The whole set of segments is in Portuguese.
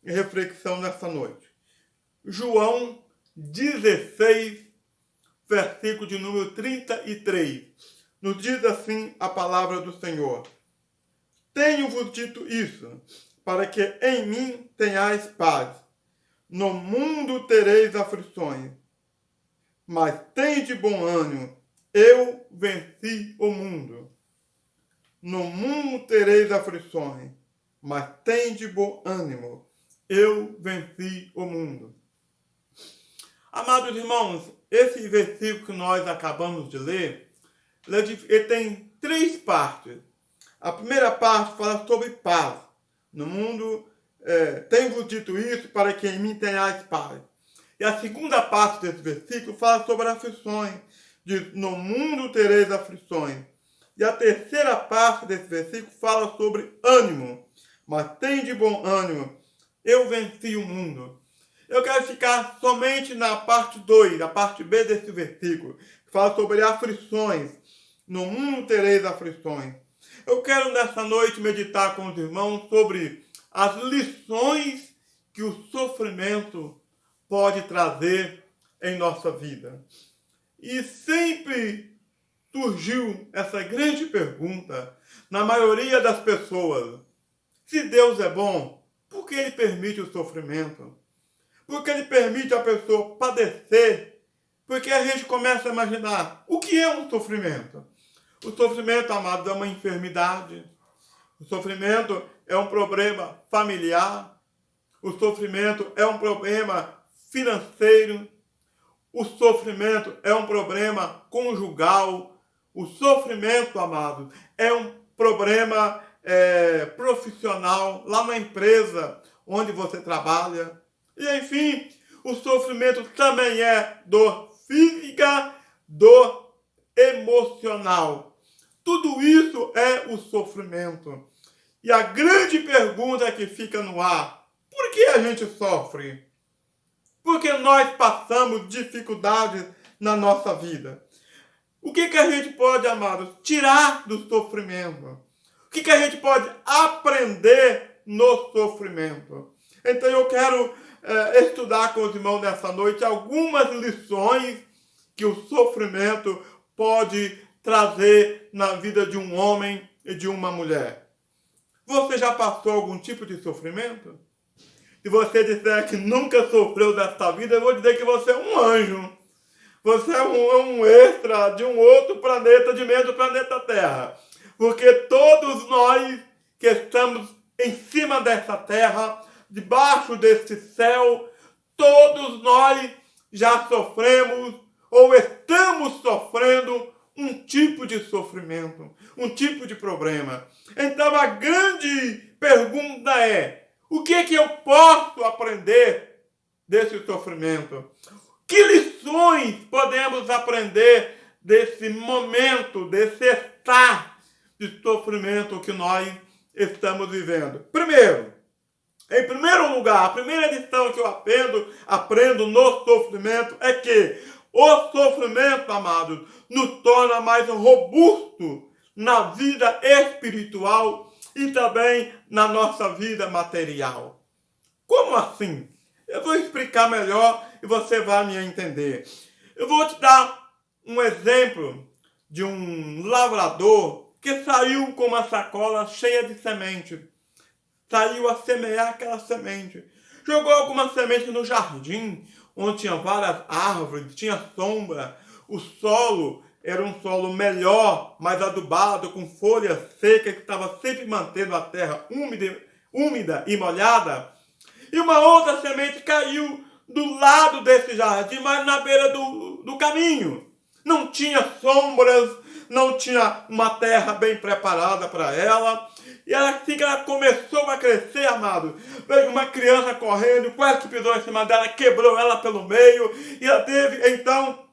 e reflexão nessa noite. João 16, versículo de número 33. Nos diz assim a palavra do Senhor: Tenho-vos dito isso, para que em mim tenhais paz. No mundo tereis aflições, mas tende bom ânimo, eu venci o mundo. No mundo tereis aflições, mas tende bom ânimo, eu venci o mundo. Amados irmãos, esse versículo que nós acabamos de ler, ele tem três partes. A primeira parte fala sobre paz. No mundo, tenho-vos dito isso para que em mim tenhais paz. E a segunda parte desse versículo fala sobre aflições. Diz, no mundo tereis aflições. E a terceira parte desse versículo fala sobre ânimo. Mas tem de bom ânimo, eu venci o mundo. Eu quero ficar somente na parte 2, a parte B desse versículo, que fala sobre aflições. No mundo tereis aflições. Eu quero nessa noite meditar com os irmãos sobre as lições que o sofrimento pode trazer em nossa vida. E sempre surgiu essa grande pergunta na maioria das pessoas: se Deus é bom, por que Ele permite o sofrimento? Por que Ele permite a pessoa padecer? Porque a gente começa a imaginar o que é um sofrimento. O sofrimento, amados, é uma enfermidade. O sofrimento é um problema familiar. O sofrimento é um problema financeiro. O sofrimento é um problema conjugal. O sofrimento, amados, é um problema profissional lá na empresa onde você trabalha. E, enfim, o sofrimento também é dor física, dor emocional. Tudo isso é o sofrimento. E a grande pergunta que fica no ar: por que a gente sofre? Por que nós passamos dificuldades na nossa vida? O que a gente pode, amados, tirar do sofrimento? O que a gente pode aprender no sofrimento? Então eu quero estudar com os irmãos nessa noite algumas lições que o sofrimento pode trazer na vida de um homem e de uma mulher. Você já passou algum tipo de sofrimento? Se você disser que nunca sofreu desta vida, eu vou dizer que você é um anjo. Você é um extra de um outro planeta, de meio do planeta Terra. Porque todos nós que estamos em cima dessa terra, debaixo desse céu, todos nós já sofremos ou estamos sofrendo um tipo de sofrimento, um tipo de problema. Então a grande pergunta é: o que eu posso aprender desse sofrimento? Que lições podemos aprender desse momento, desse estado de sofrimento que nós estamos vivendo? Em primeiro lugar, a primeira lição que eu aprendo no sofrimento é que o sofrimento, amados, nos torna mais robusto na vida espiritual e também na nossa vida material. Como assim? Eu vou explicar melhor e você vai me entender. Eu vou te dar um exemplo de um lavrador que saiu com uma sacola cheia de semente. Saiu a semear aquela semente. Jogou algumas sementes no jardim, onde tinha várias árvores, tinha sombra. O solo era um solo melhor, mais adubado, com folhas secas, que estava sempre mantendo a terra úmida e molhada. E uma outra semente caiu do lado desse jardim, mas na beira do caminho. Não tinha sombras, não tinha uma terra bem preparada para ela. E assim que ela começou a crescer, amado, veio uma criança correndo, quase que pisou em cima dela, quebrou ela pelo meio. E ela teve, então,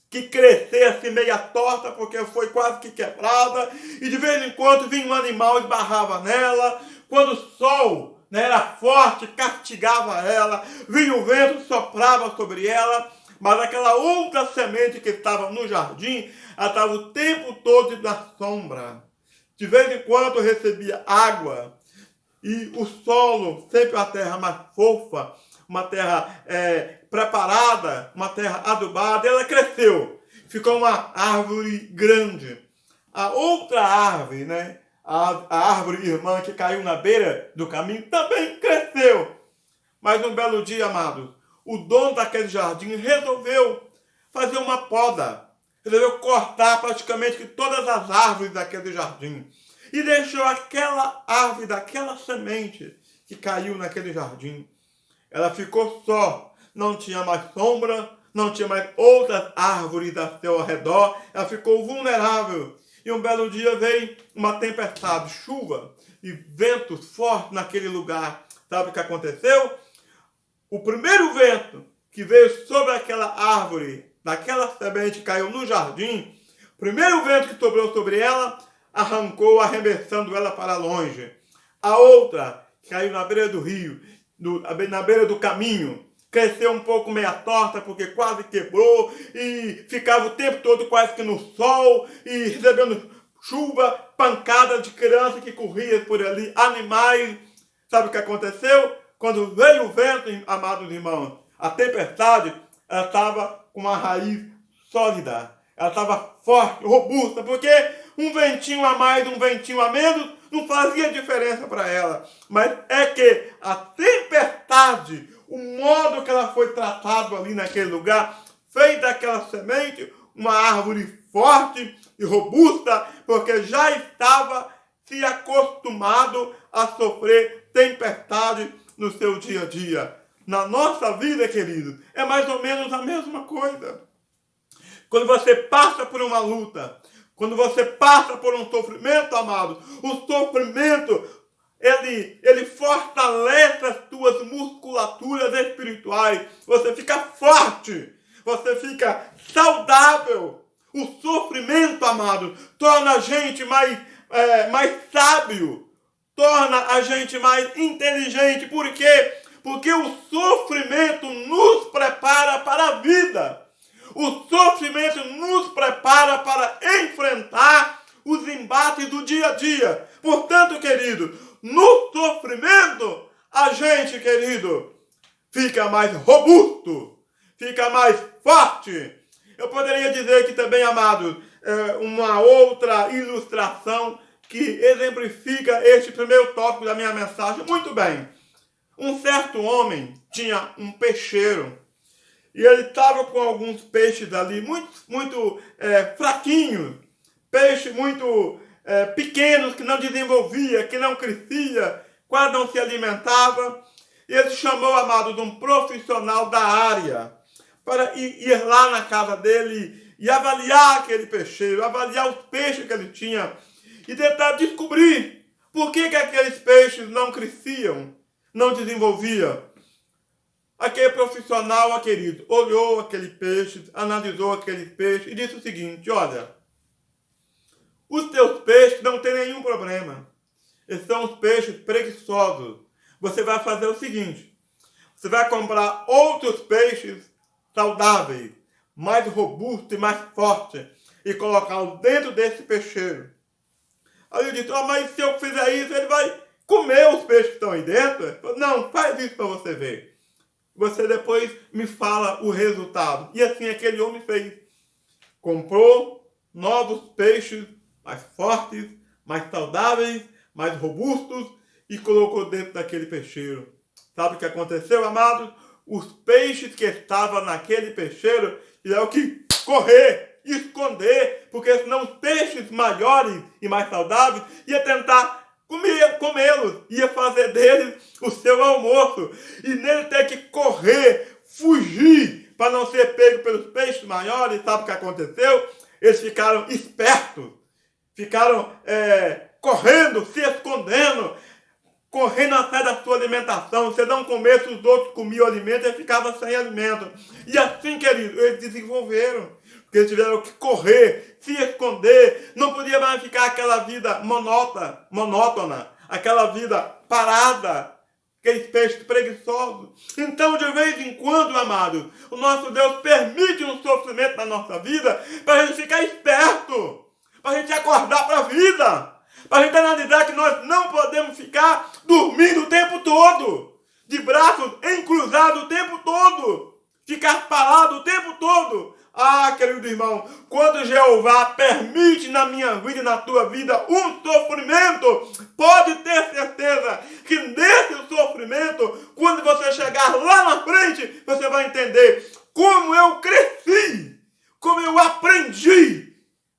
que crescer assim meia torta, porque foi quase que quebrada. E de vez em quando vinha um animal e esbarrava nela. Quando o sol era forte, castigava ela, vinha o vento, soprava sobre ela, mas aquela outra semente que estava no jardim, ela estava o tempo todo na sombra. De vez em quando recebia água, e o solo, sempre uma terra mais fofa, uma terra preparada, uma terra adubada, ela cresceu, ficou uma árvore grande. A outra árvore, né, a árvore irmã que caiu na beira do caminho, também cresceu. Mas um belo dia, amados, o dono daquele jardim resolveu fazer uma poda, resolveu cortar praticamente todas as árvores daquele jardim e deixou aquela árvore daquela semente que caiu naquele jardim. Ela ficou só, não tinha mais sombra, não tinha mais outras árvores ao seu redor, ela ficou vulnerável. E um belo dia veio uma tempestade, chuva e ventos fortes naquele lugar. Sabe o que aconteceu? O primeiro vento que veio sobre aquela árvore, daquela semente que caiu no jardim, o primeiro vento que sobrou sobre ela, arrancou, arremessando ela para longe. A outra caiu na beira do rio, na beira do caminho, cresceu um pouco meia torta, porque quase quebrou, e ficava o tempo todo quase que no sol, e recebendo chuva, pancada de criança que corria por ali, animais. Sabe o que aconteceu? Quando veio o vento, amados irmãos, a tempestade, ela estava com uma raiz sólida, ela estava forte, robusta, porque um ventinho a mais, um ventinho a menos, não fazia diferença para ela. Mas é que a tempestade, o modo que ela foi tratada ali naquele lugar, fez daquela semente uma árvore forte e robusta, porque já estava se acostumado a sofrer tempestade no seu dia a dia. Na nossa vida, queridos, é mais ou menos a mesma coisa. Quando você passa por uma luta, quando você passa por um sofrimento, amado, o sofrimento, ele fortalece as tuas musculaturas espirituais. Você fica forte, você fica saudável. O sofrimento, amado, torna a gente mais sábio, torna a gente mais inteligente. Por quê? Porque o sofrimento nos prepara para a vida. O sofrimento nos prepara para enfrentar os embates do dia a dia. Portanto, querido, no sofrimento, a gente, querido, fica mais robusto, fica mais forte. Eu poderia dizer que também, amados, uma outra ilustração que exemplifica este primeiro tópico da minha mensagem muito bem. Um certo homem tinha um peixeiro e ele estava com alguns peixes ali muito fraquinhos, peixes muito pequenos, que não desenvolvia, que não crescia, quase não se alimentava. E ele chamou, amado, de um profissional da área para ir lá na casa dele e avaliar aquele peixeiro, avaliar os peixes que ele tinha e tentar descobrir por que aqueles peixes não cresciam, não desenvolviam. Aquele profissional, querido, olhou aquele peixe, analisou aquele peixe e disse o seguinte: olha, os teus peixes não têm nenhum problema. Esses são os peixes preguiçosos. Você vai fazer o seguinte: você vai comprar outros peixes saudáveis, mais robustos e mais fortes, e colocá-los dentro desse peixeiro. Aí eu disse: mas se eu fizer isso, ele vai comer os peixes que estão aí dentro? Ele falou: não, faz isso para você ver. Você depois me fala o resultado. E assim aquele homem fez. Comprou novos peixes mais fortes, mais saudáveis, mais robustos e colocou dentro daquele peixeiro. Sabe o que aconteceu, amados? Os peixes que estavam naquele peixeiro tiveram que correr, esconder, porque senão os peixes maiores e mais saudáveis iam tentar comê-los, ia fazer deles o seu almoço. E nele ter que correr, fugir, para não ser pego pelos peixes maiores. Sabe o que aconteceu? Eles ficaram espertos, ficaram correndo, se escondendo, correndo atrás da sua alimentação. Se não comesse, os outros comiam o alimento e ficava sem alimento. E assim, querido, eles desenvolveram. Porque eles tiveram que correr, se esconder. Não podia mais ficar aquela vida monótona, aquela vida parada, aqueles peixes preguiçosos. Então, de vez em quando, amados, o nosso Deus permite um sofrimento na nossa vida para a gente ficar esperto, para a gente acordar para a vida, Para a gente analisar que nós não podemos ficar dormindo o tempo todo, de braços encruzados o tempo todo, ficar parado o tempo todo. Ah, querido irmão, quando Jeová permite na minha vida e na tua vida um sofrimento, pode ter certeza que nesse sofrimento, quando você chegar lá na frente, você vai entender como eu cresci, como eu aprendi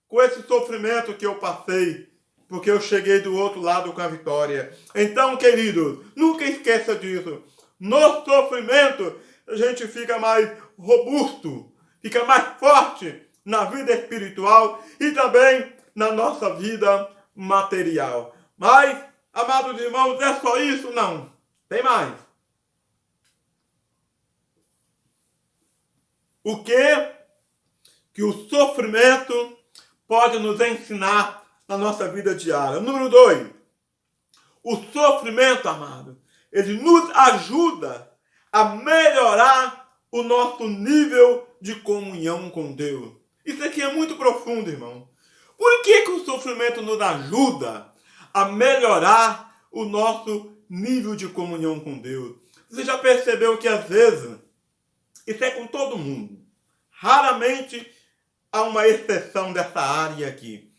com esse sofrimento que eu passei, porque eu cheguei do outro lado com a vitória. Então, querido, nunca esqueça disso. No sofrimento, a gente fica mais robusto, fica mais forte na vida espiritual e também na nossa vida material. Mas, amados irmãos, é só isso? Não. Tem mais. O que o sofrimento pode nos ensinar na nossa vida diária? Número 2. O sofrimento, amado, ele nos ajuda a melhorar o nosso nível de comunhão com Deus. Isso aqui é muito profundo, irmão. Por que o sofrimento nos ajuda a melhorar o nosso nível de comunhão com Deus? Você já percebeu que às vezes, isso é com todo mundo, raramente há uma exceção dessa área aqui,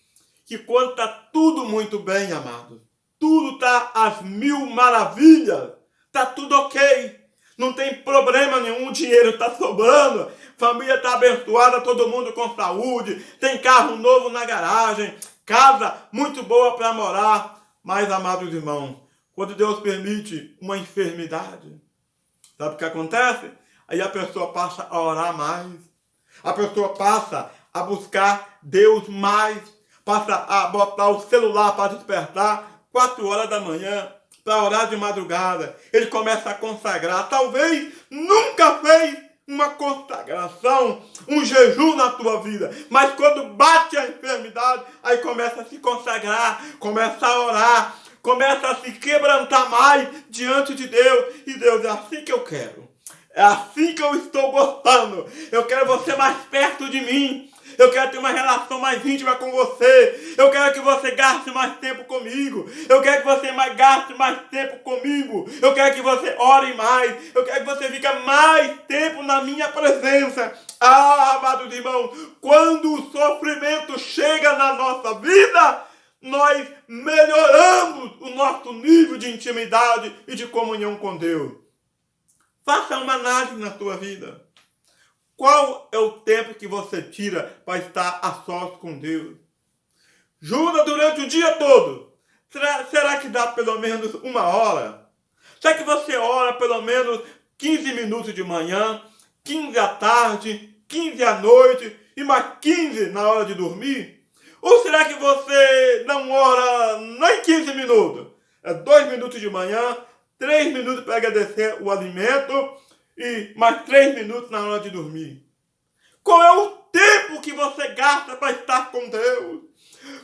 que quando está tudo muito bem, amado, tudo está às mil maravilhas, está tudo ok, não tem problema nenhum, o dinheiro está sobrando, família está abençoada, todo mundo com saúde, tem carro novo na garagem, casa muito boa para morar. Mas, amados irmãos, quando Deus permite uma enfermidade, sabe o que acontece? Aí a pessoa passa a orar mais, a pessoa passa a buscar Deus mais, passa a botar o celular para despertar 4 horas da manhã, para orar de madrugada. Ele começa a consagrar. Talvez nunca fez uma consagração, um jejum na tua vida, mas quando bate a enfermidade, aí começa a se consagrar, começa a orar, começa a se quebrantar mais diante de Deus. E Deus, é assim que eu quero. É assim que eu estou gostando. Eu quero você mais perto de mim. Eu quero ter uma relação mais íntima com você. Eu quero que você gaste mais tempo comigo. Eu quero que você gaste mais tempo comigo. Eu quero que você ore mais. Eu quero que você fique mais tempo na minha presença. Ah, amados irmãos, quando o sofrimento chega na nossa vida, nós melhoramos o nosso nível de intimidade e de comunhão com Deus. Faça uma análise na tua vida. Qual é o tempo que você tira para estar a sós com Deus? Jura durante o dia todo. Será que dá pelo menos 1 hora? Será que você ora pelo menos 15 minutos de manhã, 15 à tarde, 15 à noite e mais 15 na hora de dormir? Ou será que você não ora nem 15 minutos? É 2 minutos de manhã, 3 minutos para agradecer o alimento e mais 3 minutos na hora de dormir. Qual é o tempo que você gasta para estar com Deus?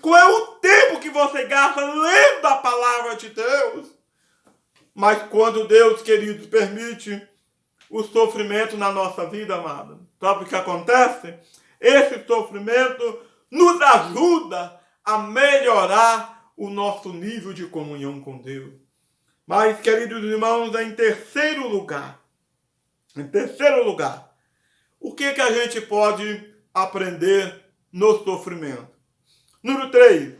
Qual é o tempo que você gasta lendo a palavra de Deus? Mas quando Deus, queridos, permite o sofrimento na nossa vida, amado, sabe o que acontece? Esse sofrimento nos ajuda a melhorar o nosso nível de comunhão com Deus. Mas, queridos irmãos, em terceiro lugar, o que a gente pode aprender no sofrimento? Número 3,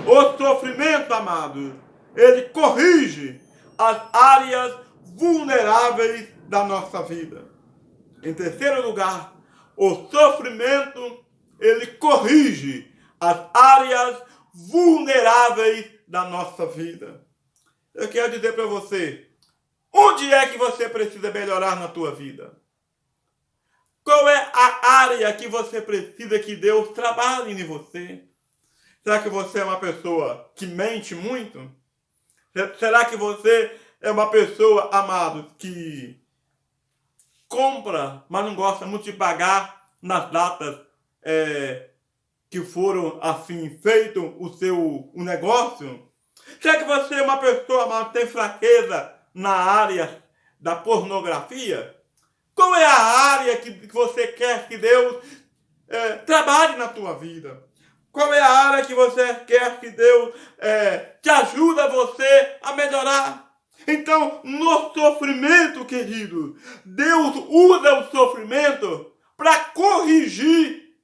o sofrimento, amado, ele corrige as áreas vulneráveis da nossa vida. Em terceiro lugar, o sofrimento, ele corrige as áreas vulneráveis da nossa vida. Eu quero dizer para você, onde é que você precisa melhorar na tua vida? Qual é a área que você precisa que Deus trabalhe em você? Será que você é uma pessoa que mente muito? Será que você é uma pessoa, amado, que compra, mas não gosta muito de pagar nas datas que foram assim feito o negócio? Será que você é uma pessoa, amado, que tem fraqueza na área da pornografia? Qual é a área que você quer que Deus trabalhe na tua vida? Qual é a área que você quer que Deus te ajude você a melhorar? Então, no sofrimento, querido, Deus usa o sofrimento para corrigir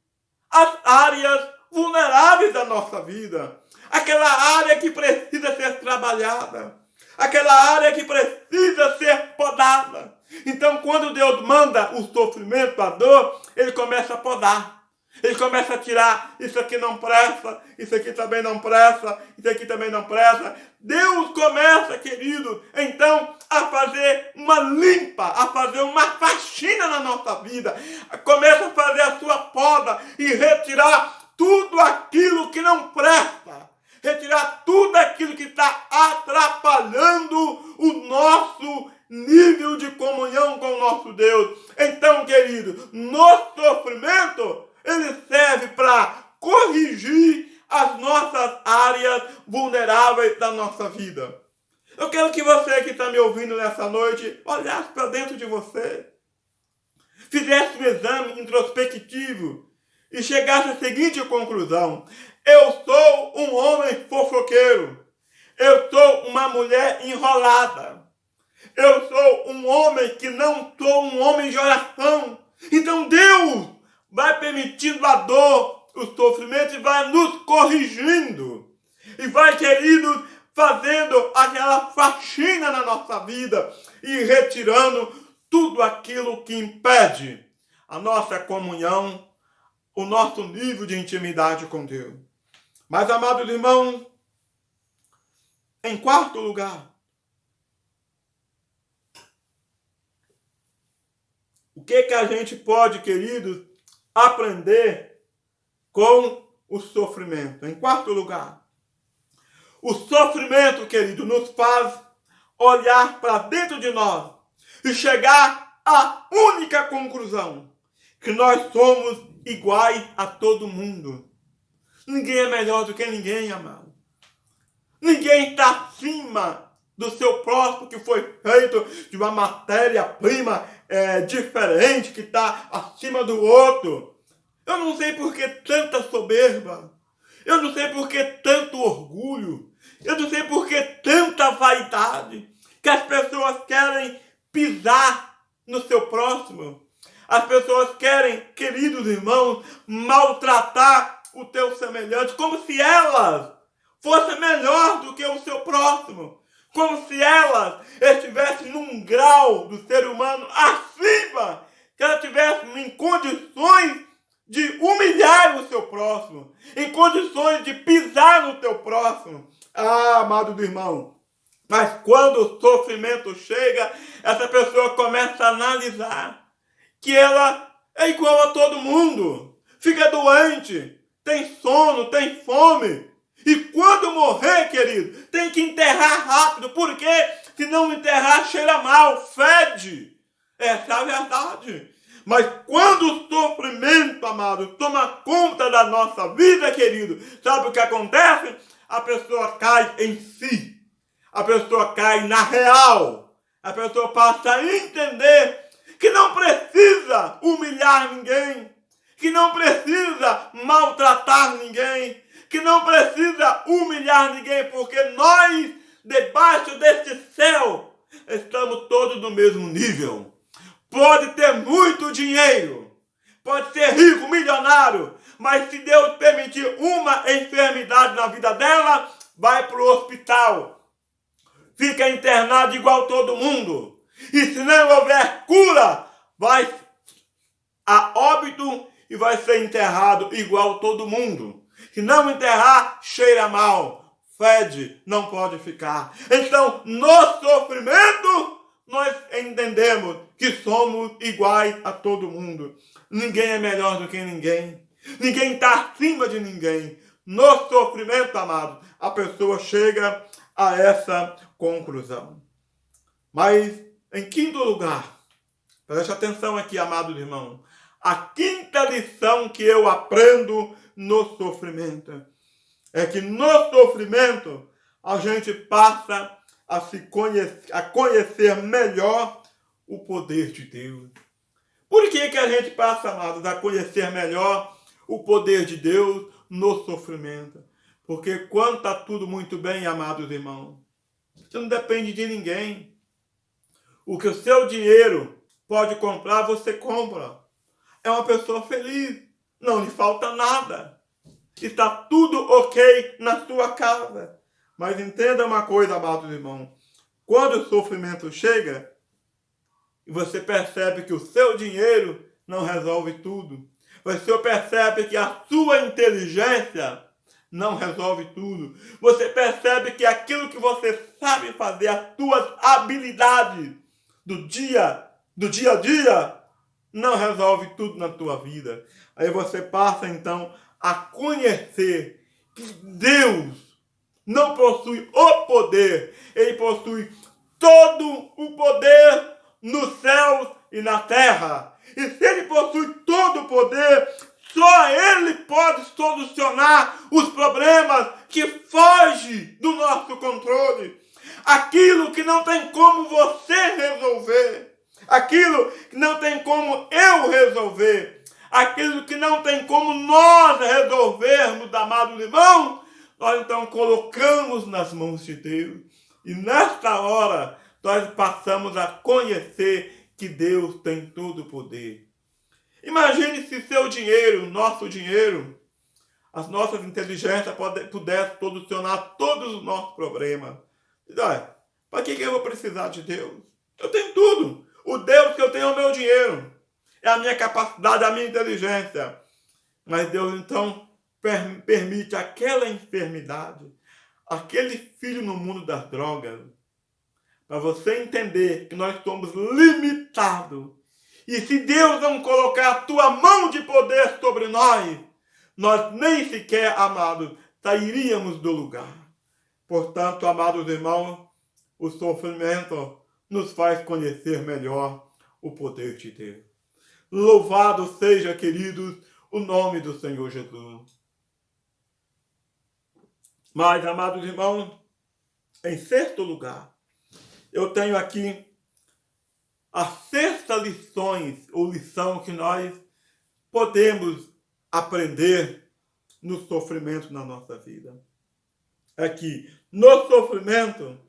as áreas vulneráveis da nossa vida. Aquela área que precisa ser trabalhada. Aquela área que precisa ser podada. Então, quando Deus manda o sofrimento, a dor, Ele começa a podar. Ele começa a tirar, isso aqui não presta, isso aqui também não presta, isso aqui também não presta. Deus começa, querido, então, a fazer uma limpa, a fazer uma faxina na nossa vida. Começa a fazer a sua poda e retirar tudo aquilo que não presta. Retirar tudo aquilo que está atrapalhando o nosso nível de comunhão com o nosso Deus. Então, querido, no sofrimento, ele serve para corrigir as nossas áreas vulneráveis da nossa vida. Eu quero que você que está me ouvindo nessa noite olhasse para dentro de você, fizesse um exame introspectivo e chegasse à seguinte conclusão: eu sou um homem fofoqueiro, eu sou uma mulher enrolada, eu sou um homem que não sou um homem de oração. Então Deus vai permitindo a dor, o sofrimento, e vai nos corrigindo. E vai, querido, fazendo aquela faxina na nossa vida e retirando tudo aquilo que impede a nossa comunhão, o nosso nível de intimidade com Deus. Mas, amados irmãos, em quarto lugar, o que a gente pode, queridos, aprender com o sofrimento? Em quarto lugar, o sofrimento, querido, nos faz olhar para dentro de nós e chegar à única conclusão: que nós somos iguais a todo mundo. Ninguém é melhor do que ninguém, amado. Ninguém está acima do seu próximo, que foi feito de uma matéria-prima diferente, que está acima do outro. Eu não sei por que tanta soberba. Eu não sei por que tanto orgulho. Eu não sei por que tanta vaidade. Que as pessoas querem pisar no seu próximo. As pessoas querem, queridos irmãos, maltratar o teu semelhante, como se elas fossem melhor do que o seu próximo. Como se elas estivessem num grau do ser humano acima, que elas estivessem em condições de humilhar o seu próximo, em condições de pisar no teu próximo. Ah, amado do irmão, mas quando o sofrimento chega, essa pessoa começa a analisar que ela é igual a todo mundo, fica doente, tem sono, tem fome. E quando morrer, querido, tem que enterrar rápido, porque se não enterrar, cheira mal, fede. Essa é a verdade. Mas quando o sofrimento, amado, toma conta da nossa vida, querido, sabe o que acontece? A pessoa cai em si. A pessoa cai na real. A pessoa passa a entender que não precisa humilhar ninguém, que não precisa maltratar ninguém, que não precisa humilhar ninguém, porque nós, debaixo deste céu, estamos todos no mesmo nível. Pode ter muito dinheiro, pode ser rico, milionário, mas se Deus permitir uma enfermidade na vida dela, vai para o hospital, fica internado igual todo mundo. E se não houver cura, vai a óbito e vai ser enterrado igual todo mundo. Se não enterrar, cheira mal, fede, não pode ficar. Então, no sofrimento, nós entendemos que somos iguais a todo mundo. Ninguém é melhor do que ninguém. Ninguém está acima de ninguém. No sofrimento, amado, a pessoa chega a essa conclusão. Mas, em quinto lugar, preste atenção aqui, amado irmão, a quinta lição que eu aprendo no sofrimento é que no sofrimento a gente passa a conhecer melhor o poder de Deus. Por que a gente passa, amados, a conhecer melhor o poder de Deus no sofrimento. Porque quando está tudo muito bem, amados irmãos, você não depende de ninguém. O que o seu dinheiro pode comprar, você compra. É uma pessoa feliz. Não lhe falta nada. Está tudo ok na sua casa. Mas entenda uma coisa, amados irmãos. Quando o sofrimento chega, e você percebe que o seu dinheiro não resolve tudo. Você percebe que a sua inteligência não resolve tudo. Você percebe que aquilo que você sabe fazer, as suas habilidades do dia a dia, não resolve tudo na tua vida. Aí você passa então a conhecer que Deus não possui o poder, ele possui todo o poder nos céus e na terra. E se ele possui todo o poder, só ele pode solucionar os problemas que fogem do nosso controle. Aquilo que não tem como você resolver, aquilo que não tem como eu resolver, aquilo que não tem como nós resolvermos, amados irmãos, nós então colocamos nas mãos de Deus. E nesta hora, nós passamos a conhecer que Deus tem todo o poder. Imagine se seu dinheiro, nosso dinheiro, as nossas inteligências pudessem solucionar todos os nossos problemas. Para que eu vou precisar de Deus? Eu tenho tudo. O Deus que eu tenho é o meu dinheiro. É a minha capacidade, a minha inteligência. Mas Deus então permite aquela enfermidade, aquele filho no mundo das drogas, para você entender que nós somos limitados. E se Deus não colocar a tua mão de poder sobre nós, nós nem sequer, amados, sairíamos do lugar. Portanto, amados irmãos, o sofrimento nos faz conhecer melhor o poder de Deus. Louvado seja, queridos, o nome do Senhor Jesus. Mas, amados irmãos, em sexto lugar, eu tenho aqui a sexta lição que nós podemos aprender no sofrimento na nossa vida. É que no sofrimento,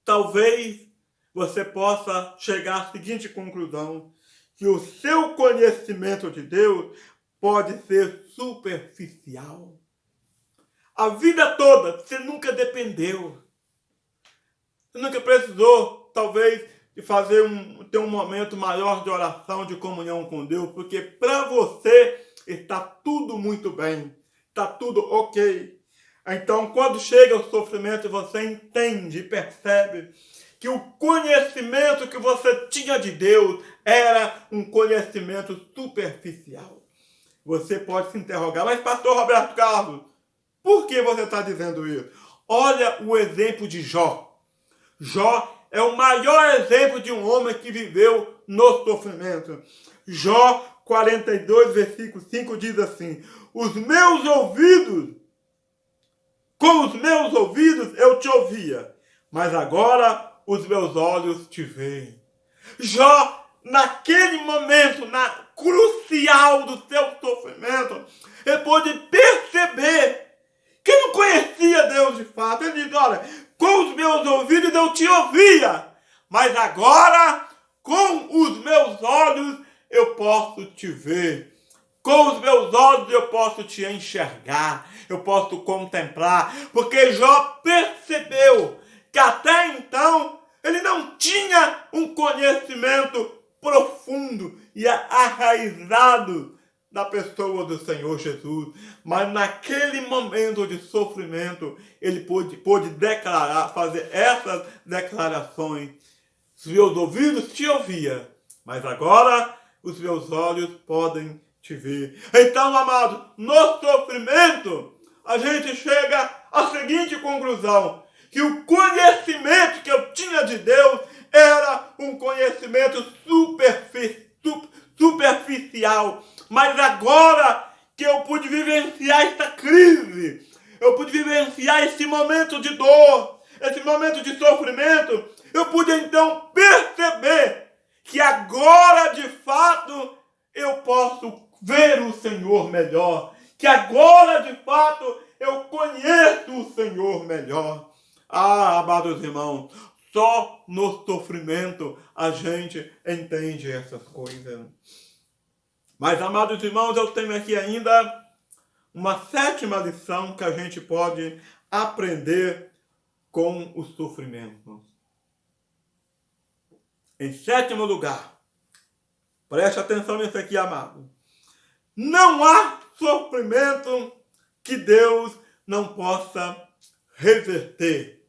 talvez você possa chegar à seguinte conclusão, que o seu conhecimento de Deus pode ser superficial. A vida toda, você nunca dependeu. Você nunca precisou, talvez, de ter um momento maior de oração, de comunhão com Deus, porque para você está tudo muito bem, está tudo ok. Então, quando chega o sofrimento, você entende e percebe que o conhecimento que você tinha de Deus era um conhecimento superficial. Você pode se interrogar, mas pastor Roberto Carlos, por que você está dizendo isso? Olha o exemplo de Jó. Jó é o maior exemplo de um homem que viveu no sofrimento. Jó 42, versículo 5 diz assim: com os meus ouvidos eu te ouvia, mas agora os meus olhos te veem. Jó, naquele momento, crucial do seu sofrimento, ele pôde perceber que não conhecia Deus de fato. Ele diz, olha, com os meus ouvidos eu te ouvia, mas agora com os meus olhos eu posso te ver. Com os meus olhos eu posso te enxergar, eu posso contemplar, porque Jó percebeu que até então ele não tinha um conhecimento profundo e arraizado da pessoa do Senhor Jesus. Mas naquele momento de sofrimento, ele pôde declarar, fazer essas declarações. Os meus ouvidos te ouviam, mas agora os meus olhos podem te ver. Então, amado, no sofrimento, a gente chega à seguinte conclusão, que o conhecimento que eu tinha de Deus era um conhecimento superficial. Mas agora que eu pude vivenciar esta crise, eu pude vivenciar esse momento de dor, esse momento de sofrimento, eu pude então perceber que agora de fato eu posso ver o Senhor melhor, que agora de fato eu conheço o Senhor melhor. Ah, amados irmãos, só no sofrimento a gente entende essas coisas. Mas, amados irmãos, eu tenho aqui ainda uma sétima lição que a gente pode aprender com o sofrimento. Em sétimo lugar, preste atenção nisso aqui, amado. Não há sofrimento que Deus não possa reverter.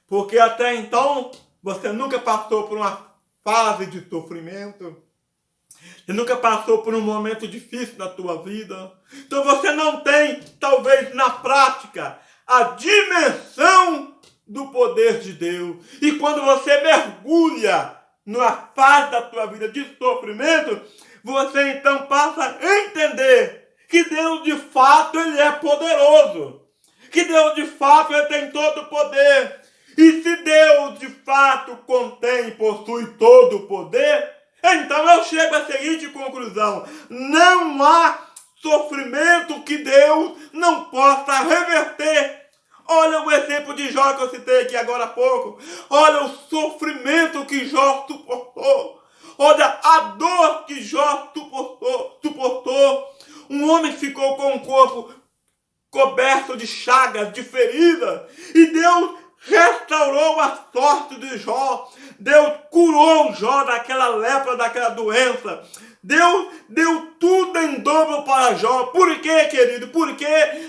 Porque até então, você nunca passou por uma fase de sofrimento. Você nunca passou por um momento difícil na tua vida. Então você não tem, talvez na prática, a dimensão do poder de Deus. E quando você mergulha numa fase da tua vida de sofrimento, você então passa a entender que Deus de fato ele é poderoso. Que Deus de fato ele tem todo o poder. E se Deus de fato contém e possui todo o poder, então eu chego à seguinte conclusão: não há sofrimento que Deus não possa reverter. Olha o exemplo de Jó que eu citei aqui agora há pouco. Olha o sofrimento que Jó suportou. Olha a dor que Jó suportou. Um homem ficou com o corpo coberto de chagas, de feridas. E Deus restaurou a sorte de Jó. Deus curou Jó daquela lepra, daquela doença. Deus deu tudo em dobro para Jó. Por quê, querido? Porque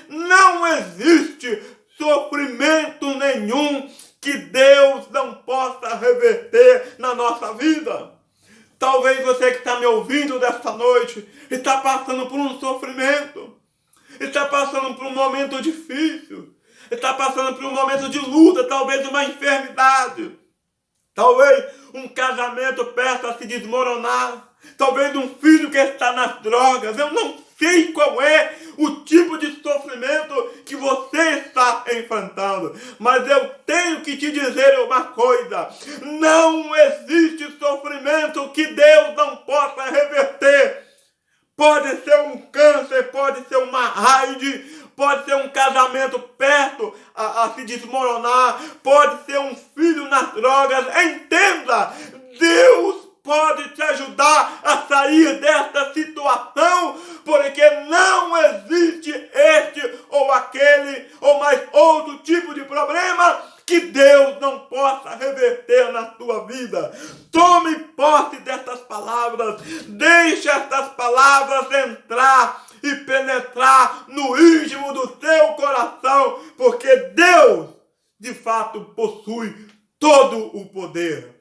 não existe sofrimento nenhum que Deus não possa reverter na nossa vida. Talvez você que está me ouvindo desta noite está passando por um sofrimento. Está passando por um momento difícil. Está passando por um momento de luta, talvez uma enfermidade. Talvez um casamento perto a se desmoronar. Talvez um filho que está nas drogas. Eu não sei qual é o tipo de sofrimento que você está enfrentando. Mas eu tenho que te dizer uma coisa. Não existe sofrimento que Deus não possa reverter. Pode ser um câncer, pode ser uma AIDS, pode ser um casamento perto a se desmoronar, pode ser um filho nas drogas. Entenda, Deus pode te ajudar a sair desta situação, porque não existe este ou aquele ou mais outro tipo de problema que Deus não possa reverter na tua vida. Tome posse destas palavras, deixe estas palavras entrar e penetrar no íntimo do teu coração, porque Deus, de fato, possui todo o poder.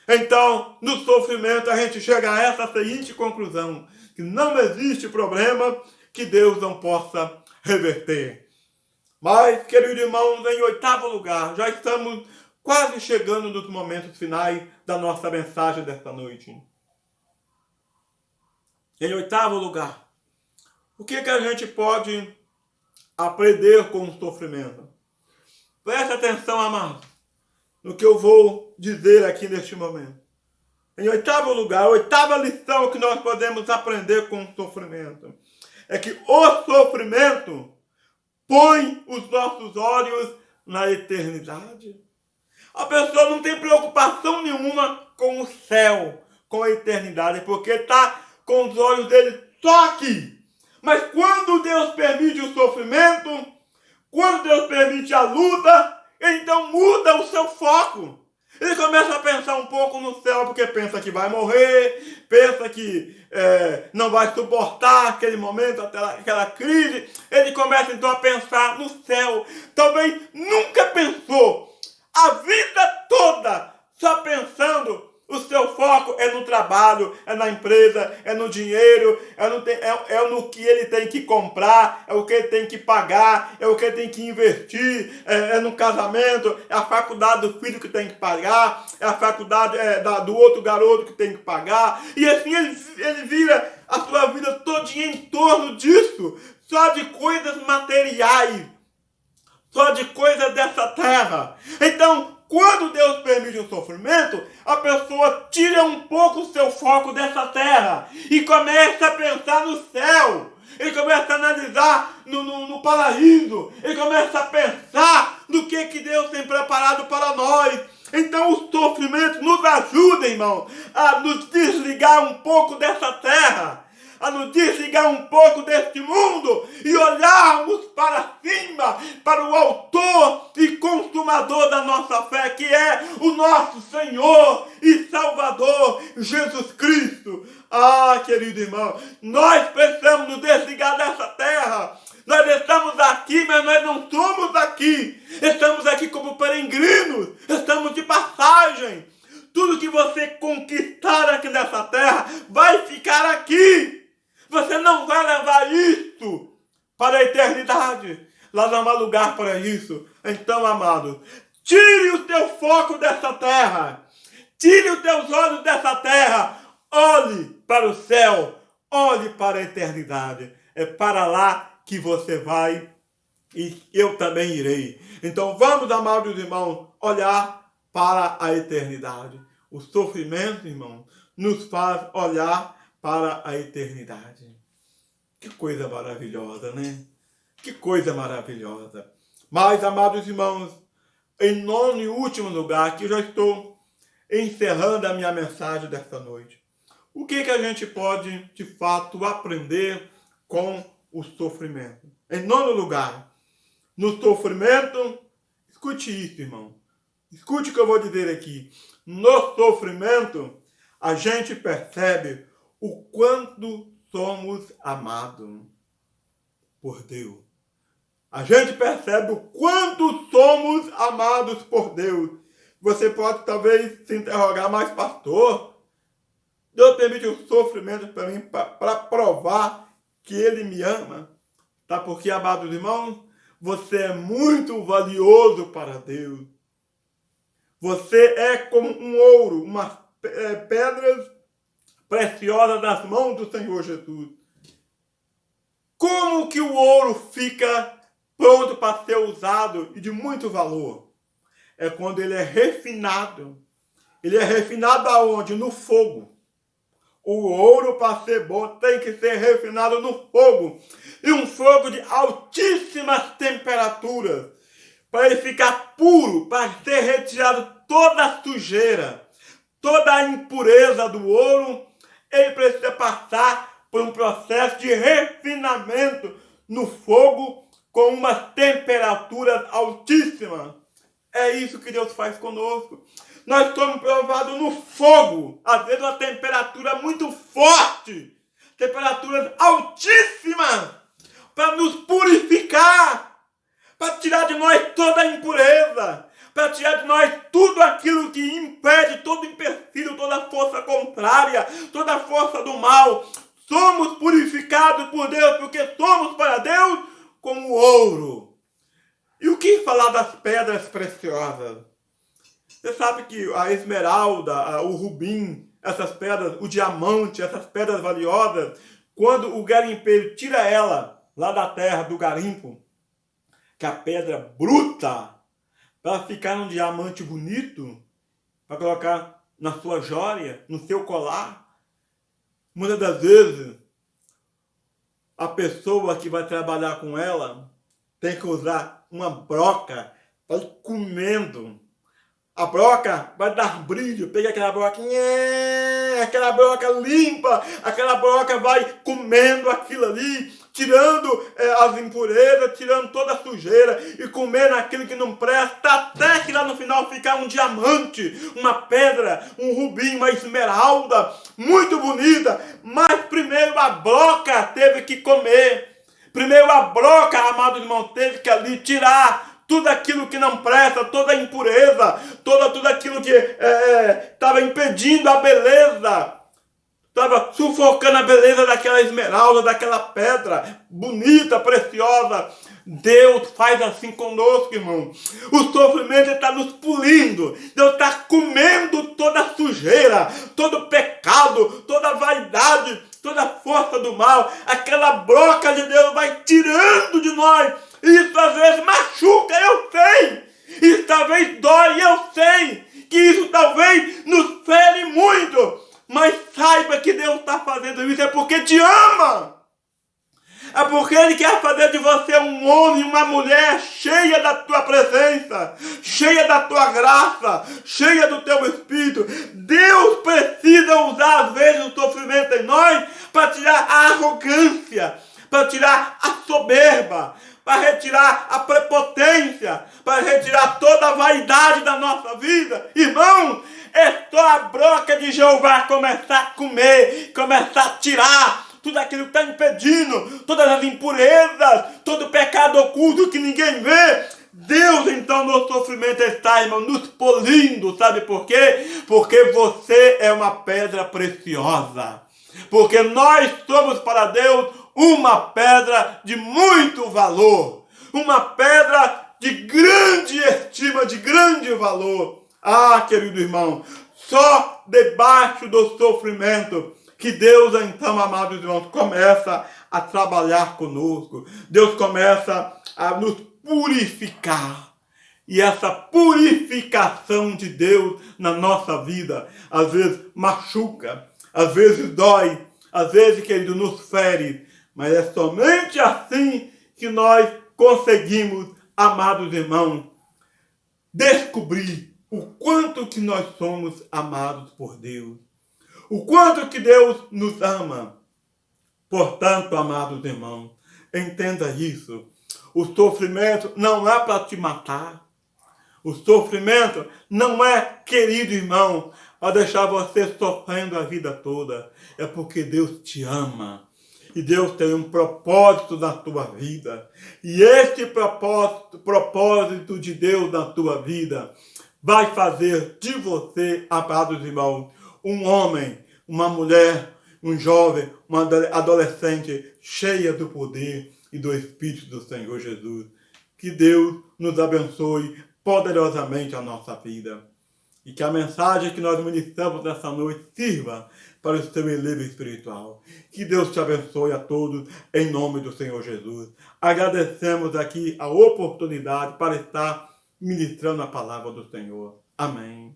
Então, no sofrimento, a gente chega a essa seguinte conclusão, que não existe problema que Deus não possa reverter. Mas, queridos irmãos, em oitavo lugar, já estamos quase chegando nos momentos finais da nossa mensagem desta noite. Em oitavo lugar, o que a gente pode aprender com o sofrimento? Preste atenção, amado, no que eu vou dizer aqui neste momento. Em oitavo lugar, a oitava lição que nós podemos aprender com o sofrimento é que o sofrimento põe os nossos olhos na eternidade. A pessoa não tem preocupação nenhuma com o céu, com a eternidade, porque está com os olhos dele só aqui. Mas quando Deus permite o sofrimento, quando Deus permite a luta, então muda o seu foco. Ele começa a pensar um pouco no céu, porque pensa que vai morrer, pensa que não vai suportar aquele momento, aquela crise. Ele começa então a pensar no céu. Talvez nunca pensou a vida toda só pensando. O seu foco é no trabalho, é na empresa, é no dinheiro, é no que ele tem que comprar, é o que ele tem que pagar, é o que ele tem que investir, é no casamento, é a faculdade do filho que tem que pagar, é a faculdade do outro garoto que tem que pagar. E assim ele vira a sua vida todinha em torno disso, só de coisas materiais, só de coisas dessa terra. Então, quando Deus permite o sofrimento, a pessoa tira um pouco o seu foco dessa terra e começa a pensar no céu. ele começa a analisar no paraíso, ele começa a pensar no que Deus tem preparado para nós. Então o sofrimento nos ajuda, irmão, a nos desligar um pouco dessa terra, a nos desligar um pouco deste mundo e olharmos para cima, para o autor e consumador da nossa fé, que é o nosso Senhor e Salvador, Jesus Cristo. Ah, querido irmão, nós precisamos nos desligar dessa terra. Nós estamos aqui, mas nós não somos aqui. Estamos aqui como peregrinos, estamos de passagem. Tudo que você conquistar aqui nessa terra vai ficar aqui. Você não vai levar isso para a eternidade. Lá não há lugar para isso. Então, amado, tire o teu foco dessa terra. Tire os teus olhos dessa terra. Olhe para o céu. Olhe para a eternidade. É para lá que você vai e eu também irei. Então, vamos, amados irmãos, olhar para a eternidade. O sofrimento, irmão, nos faz olhar para a eternidade. Que coisa maravilhosa, né? Que coisa maravilhosa. Mas, amados irmãos, em nono e último lugar, que eu já estou encerrando a minha mensagem desta noite. O que a gente pode, de fato, aprender com o sofrimento? Em nono lugar, no sofrimento, escute isso, irmão. Escute o que eu vou dizer aqui. No sofrimento, a gente percebe o quanto somos amados por Deus. A gente percebe o quanto somos amados por Deus. Você pode talvez se interrogar, mas pastor, Deus permite o sofrimento para mim para provar que Ele me ama. Tá? Porque, amados irmãos, você é muito valioso para Deus. Você é como um ouro, umas pedras preciosas nas mãos do Senhor Jesus. Como que o ouro fica pronto para ser usado e de muito valor? É quando ele é refinado. Ele é refinado aonde? No fogo. O ouro, para ser bom, tem que ser refinado no fogo. E um fogo de altíssimas temperaturas. Para ele ficar puro, para ser retirado toda a sujeira, toda a impureza do ouro, ele precisa passar por um processo de refinamento no fogo com uma temperatura altíssima. É isso que Deus faz conosco. Nós somos provados no fogo, às vezes uma temperatura muito forte, temperaturas altíssimas, para nos purificar, para tirar de nós toda a impureza, para tirar de nós tudo aquilo que impede, todo empecilho, toda força contrária, toda força do mal. Somos purificados por Deus, porque somos para Deus como ouro. E o que falar das pedras preciosas? Você sabe que a esmeralda, o rubim, essas pedras, o diamante, essas pedras valiosas, quando o garimpeiro tira ela lá da terra, do garimpo, que a pedra bruta, para ficar um diamante bonito, para colocar na sua joia, no seu colar, muitas das vezes, a pessoa que vai trabalhar com ela tem que usar uma broca para ir comendo. A broca vai dar brilho, pega aquela broca limpa, aquela broca vai comendo aquilo ali, tirando as impurezas, tirando toda a sujeira e comendo aquilo que não presta, até que lá no final ficar um diamante, uma pedra, um rubim, uma esmeralda, muito bonita. Mas primeiro a broca teve que comer, primeiro a broca, amados irmãos, teve que ali tirar tudo aquilo que não presta, toda a impureza, tudo aquilo que estava impedindo a beleza, estava sufocando a beleza daquela esmeralda, daquela pedra bonita, preciosa. Deus faz assim conosco, irmão. O sofrimento está nos pulindo. Deus está comendo toda a sujeira, todo o pecado, toda a vaidade, toda a força do mal. Aquela broca de Deus vai tirando de nós. Isso às vezes machuca, eu sei. Isso talvez dói, eu sei. Que isso talvez nos fere muito. Mas saiba que Deus está fazendo isso é porque te ama. É porque Ele quer fazer de você um homem e uma mulher cheia da tua presença, cheia da tua graça, cheia do teu Espírito. Deus precisa usar às vezes o sofrimento em nós para tirar a arrogância, para tirar a soberba, para retirar a prepotência, para retirar toda a vaidade da nossa vida. Irmão, é só a broca de Jeová começar a comer, começar a tirar tudo aquilo que está impedindo, todas as impurezas, todo o pecado oculto que ninguém vê. Deus, então, no sofrimento está, irmão, nos polindo. Sabe por quê? Porque você é uma pedra preciosa. Porque nós somos para Deus uma pedra de muito valor. Uma pedra de grande estima, de grande valor. Ah, querido irmão, só debaixo do sofrimento que Deus, então, amados irmãos, começa a trabalhar conosco. Deus começa a nos purificar. E essa purificação de Deus na nossa vida, às vezes machuca, às vezes dói, às vezes, querido, nos fere. Mas é somente assim que nós conseguimos, amados irmãos, descobrir o quanto que nós somos amados por Deus. O quanto que Deus nos ama. Portanto, amados irmãos, entenda isso. O sofrimento não é para te matar. O sofrimento não é, querido irmão, para deixar você sofrendo a vida toda. É porque Deus te ama. E Deus tem um propósito na tua vida. E este propósito de Deus na tua vida vai fazer de você, amados irmãos, um homem, uma mulher, um jovem, uma adolescente cheia do poder e do Espírito do Senhor Jesus. Que Deus nos abençoe poderosamente a nossa vida. E que a mensagem que nós ministramos nessa noite sirva para o seu elevo espiritual. Que Deus te abençoe a todos, em nome do Senhor Jesus. Agradecemos aqui a oportunidade para estar ministrando a palavra do Senhor. Amém.